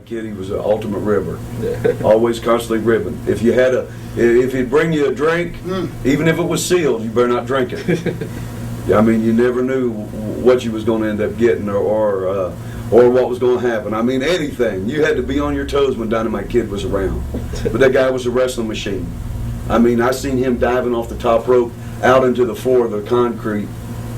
Kid, he was an ultimate ribber. Always constantly ribbing. If he'd bring you a drink, even if it was sealed, you better not drink it. I mean, you never knew what you was going to end up getting or what was going to happen. I mean, anything. You had to be on your toes when Dynamite Kid was around. But that guy was a wrestling machine. I mean, I seen him diving off the top rope out into the floor of the concrete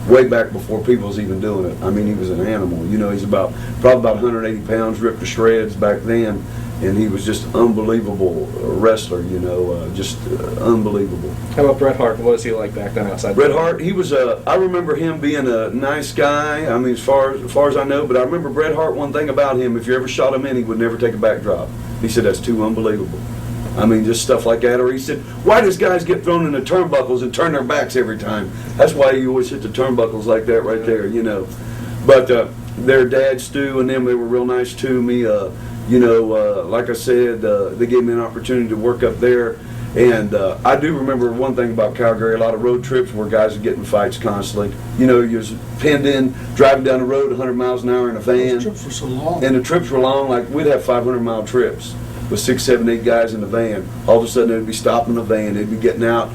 way back before people was even doing it. I mean, he was an animal. You know, he's probably about 180 pounds, ripped to shreds back then, and he was just unbelievable wrestler, you know, just unbelievable. How about Bret Hart? What was he like back then outside? Bret Hart, he was I remember him being a nice guy, I mean, as far as I know, but I remember Bret Hart, one thing about him, if you ever shot him in, he would never take a backdrop. He said, that's too unbelievable. I mean, just stuff like that. Or he said, why does guys get thrown in the turnbuckles and turn their backs every time? That's why you always hit the turnbuckles like that right there, you know. But their dad, Stu, and them, they were real nice to me. You know, like I said, they gave me an opportunity to work up there. And I do remember one thing about Calgary, a lot of road trips where guys are getting fights constantly. You know, you was pinned in, driving down the road 100 miles an hour in a van. Those trips were so long. And the trips were long, like we'd have 500-mile trips with 6, 7, 8 guys in the van. All of a sudden they'd be stopping the van, they'd be getting out,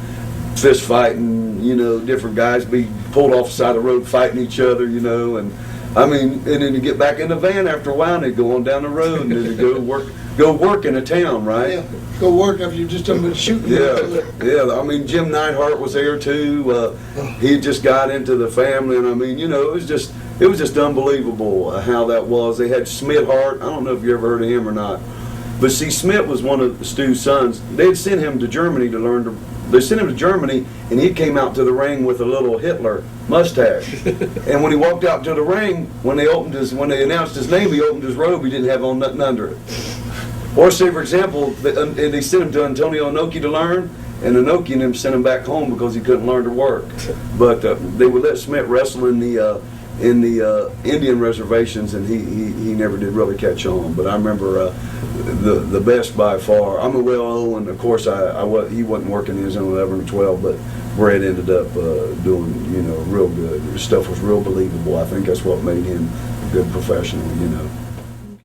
fist fighting, you know, different guys be pulled off the side of the road fighting each other, you know, and I mean, and then you get back in the van after a while and they'd go on down the road and then they'd go work in a town, right? Yeah, go work after you just done been shooting. Yeah, I mean, Jim Neidhart was there too. He just got into the family, and I mean, you know, it was just unbelievable how that was. They had Smith Hart. I don't know if you ever heard of him or not. But see, Smith was one of Stu's sons. They had sent him to Germany to learn to. They sent him to Germany, and he came out to the ring with a little Hitler mustache. And when he walked out to the ring, when they announced his name, he opened his robe. He didn't have on nothing under it. Or say, for example, they sent him to Antonio Inoki to learn, and Inoki and him sent him back home because he couldn't learn to work. But they would let Smith wrestle in the Indian reservations, and he never did really catch on. But I remember the best by far. I'm a well, and of course he wasn't working his own 11 or 12, but Bret ended up doing, you know, real good. His stuff was real believable. I think that's what made him a good professional, you know.